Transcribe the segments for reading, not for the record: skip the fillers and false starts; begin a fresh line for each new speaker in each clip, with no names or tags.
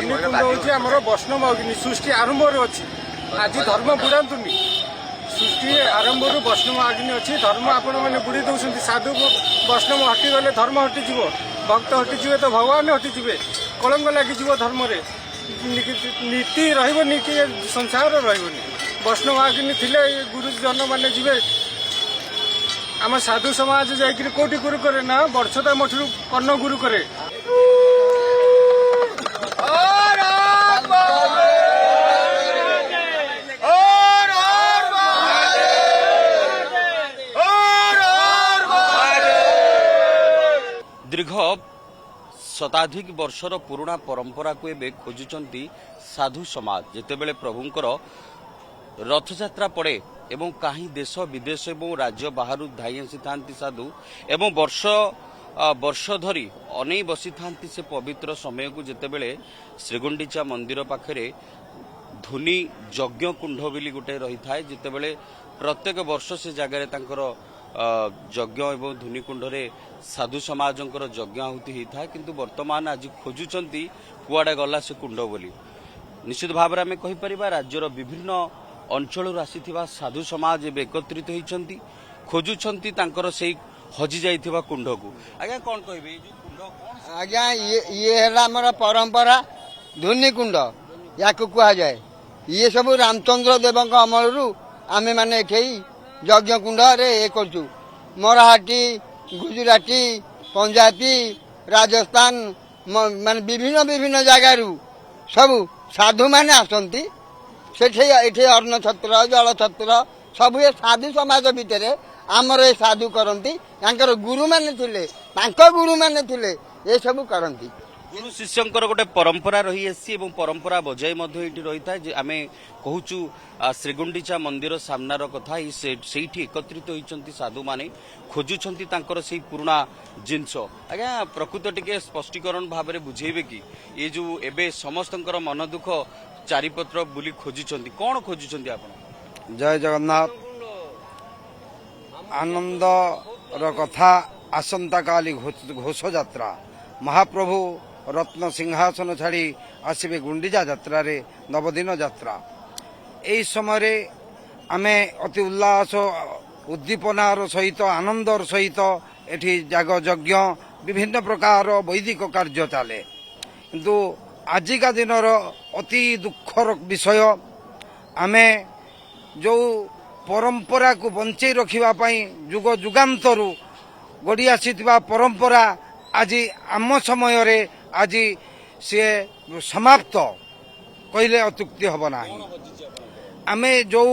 धनीकुंड हूँ आम वैष्णव अग्नि सृष्टि आरंभ अच्छी आज धर्म बुड़ातुनि सृष्टि आरंभ वैष्णव अग्नि अच्छी धर्म आपण मैंने बुड़ी दौरान साधु वैष्णव हटिगले धर्म हटिज भक्त हटिजे तो भगवान हटिजे कलंक लगिज धर्म नीति रही कि संसार रही वैष्णव अग्नि थे गुरुजन मैंने जी आम साधु समाज जाकि कौटी गुरु करे ना बर्षता मठू कर्ण गुरु करे
दीर्घ शताधिक वर्षर पुराणा परंपरा को एबे खोजुचंती साधु समाज जेतेबेले प्रभुंकर रथयात्रा पड़े एवं कहीं देश विदेश एवं राज्य बाहर धाई आसी थांती साधु एवं वर्ष धरी अनै बसी थांती से पवित्र समय को जेतेबेले श्रीगुंडीचा मंदिर पाखरे धुनी यज्ञ कुंड बोली गोटे रही थाए जेतेबेले प्रत्येक वर्ष से जगार तांकर यज्ञ एवं धुनी कुंडरे साधु समाजंकर यज्ञ आहुति होता है किंतु वर्तमान आज खोजुचंती कुआडे गला से कुंड बोली निश्चित भाव में कहीपर राज्यर विभिन्न अंचल आसीथिबा साधु समाज एवं एकत्रित होती खोजुचंती तांकर से हजि जाइथिबा कुंड को आज्ञा कौन कहबे
आज्ञा ये है आमर परंपरा धुनी कुंड या कह जाए ये सब रामचंद्र देव अमल आमे माने यज्ञ कुंड रे ये करचु मराठी गुजराती पंजाबी राजस्थान मान विभिन्न विभिन्न जगार सब साधु माने आसती से अन्न छत्र जल छत्र सब ये साधु समाज भितर आमर ये साधु करती गुरु माने थिले गुरु माने थिले ये सब करती
गुरु शिष्यंकर गोटे परंपरा रही आसी परंपरा बजाय रही था आम कहूचु श्रीगुंडीचा मंदिर सामनार कथा से एकत्रित होती साधु माने खोजुंट से पुराणा जिनस आज्ञा प्रकृत टिके स्पष्टीकरण भाव में बुझेबे कि ये जो एबे समस्त मन दुख चारिपत्र बुली खोजुंट कौन खोजुंट आप
जय जगन्नाथ आनंद कथा आसंता काली घोष यात्रा महाप्रभु रत्न सिंहासन छाड़ी आसबे गुंडीजा यात्रा रे नवदिन यात्रा एई समय आमे अति उल्लास उद्दीपनार सहित आनंदर सहित एठी जाग यज्ञ विभिन्न प्रकार वैदिक कार्य चले किंतु आजिका दिनर अति दुखर विषय आमे जो परंपरा को बंचई रखिबा पई जुग जुगांतरु गड़ी आसीथिबा परंपरा आज आम समय रे आज सी समाप्त कहले अत्युक्ति हब ना आमे जो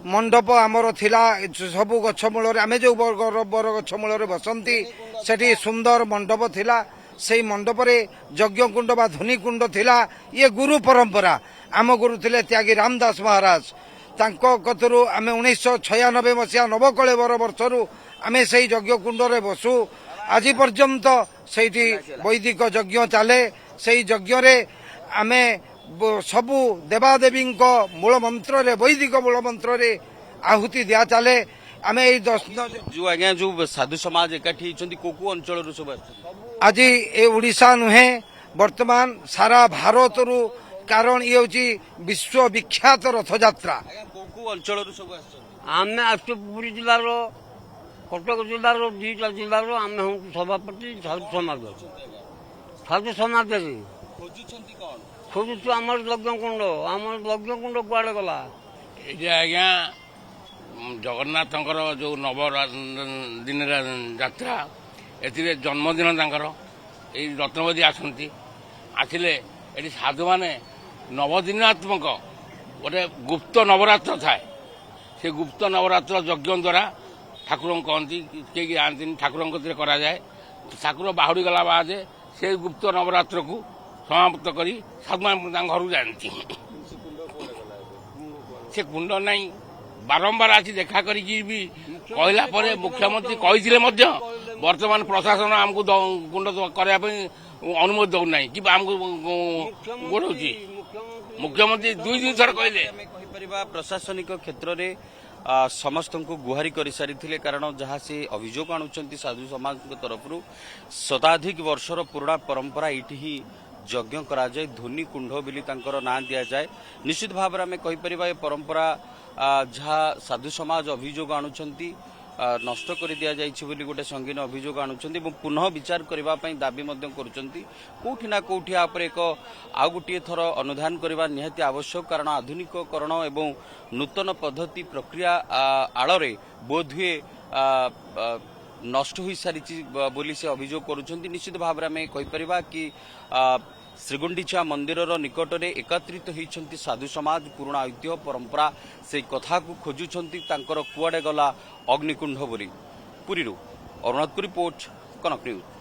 मंडप आमर थिला सब गछ मूल आमे जो बर गछ मूल बसंती सेठी सुंदर मंडप थिला से मंडप रे यज्ञ कुंड बा धुनी कुंड थिला ये गुरु परंपरा आम गुरु थिले त्यागी रामदास महाराज तांको कतरु आमे 1996 मसीहा नवकलेवर वर्षरु आमे से यज्ञ कुंड रे बसु आज पर्यंत सेठी वैदिक यज्ञ चले से यज्ञ रे आमे सबु देवादेवी मूल मंत्र रे वैदिक मूल मंत्र रे आहुति दिया चले आमे
जो आज्ञा जो साधु समाज एकाठी को अंचल सब
आज ए ओडिशा नुहे वर्तमान सारा भारत रु कारण ये होची विश्व विख्यात रथ यात्रा
को अंचल सब
आमे आसु पुरी जिलार कटक जिलार दुईटा जिलार आम हूँ सभापति साधु समाज खोजुचु आम यज्ञ कुंड कुआड़े गला
ये आज्ञा जगन्नाथंकर जो नव दिन यात्रा ए जन्मदिन तांकर ये रत्नवदी आसती आसिले ये साधु माने नवदिनात्मक गोटे गुप्त नवरात्र थाए से गुप्त नवरात्र यज्ञ द्वारा ठाकुर कहती किए आती ठाकुर कराए ठाकुर बाहुड़ी गला बाद से गुप्त नवरात्र को समाप्त कर साधु घर जाती से कुंड नहीं बारंबार आसी देखा करी भी कहला मुख्यमंत्री कही वर्तमान प्रशासन आमको कुंड करने अनुमति दौना कि आमको गोड़ मुख्यमंत्री दुई दिन थर कहले
प्रशासनिक क्षेत्र में समस्त को गुहारी कर सारी कारण जहाँ से अभियोग आणुंट साधु समाज तरफ शताधिक वर्षर पुराणा परंपरा ये ଯଜ୍ଞ କରାଯାଏ। ଧୋନି କୁଣ୍ଡ ବୋଲି ତାଙ୍କର ନାଁ ଦିଆଯାଏ। ନିଶ୍ଚିତ ଭାବରେ ଆମେ କହିପାରିବା ଏ ପରମ୍ପରା ଯାହା ସାଧୁ ସମାଜ ଅଭିଯୋଗ ଆଣୁଛନ୍ତି ନଷ୍ଟ କରି ଦିଆଯାଇଛି ବୋଲି ଗୋଟେ ସଙ୍ଗୀନ ଅଭିଯୋଗ ଆଣୁଛନ୍ତି ଏବଂ ପୁନଃ ବିଚାର କରିବା ପାଇଁ ଦାବି ମଧ୍ୟ କରୁଛନ୍ତି। କୋଉଠି ନା କୋଉଠି ଆ ଉପରେ ଏକ ଆଉ ଗୋଟିଏ ଥର ଅନୁଧ୍ୟାନ କରିବା ନିହାତି ଆବଶ୍ୟକ, କାରଣ ଆଧୁନିକକରଣ ଏବଂ ନୂତନ ପଦ୍ଧତି ପ୍ରକ୍ରିୟା ଆଳରେ ବୋଧହୁଏ ନଷ୍ଟ ହୋଇସାରିଛି ବୋଲି ସେ ଅଭିଯୋଗ କରୁଛନ୍ତି। ନିଶ୍ଚିତ ଭାବରେ ଆମେ କହିପାରିବା କି ଶ୍ରୀଗୁଣ୍ଡିଚା ମନ୍ଦିରର ନିକଟରେ ଏକତ୍ରିତ ହୋଇଛନ୍ତି ସାଧୁ ସମାଜ, ପୁରୁଣା ଐତିହ୍ୟ ପରମ୍ପରା ସେହି କଥାକୁ ଖୋଜୁଛନ୍ତି ତାଙ୍କର କୁଆଡ଼େ ଗଲା ଅଗ୍ନିକୁଣ୍ଡ ବୋଲି। ପୁରୀରୁ ଅରୁଣାଥକୁ ରିପୋର୍ଟ, କନକ ନ୍ୟୁଜ୍।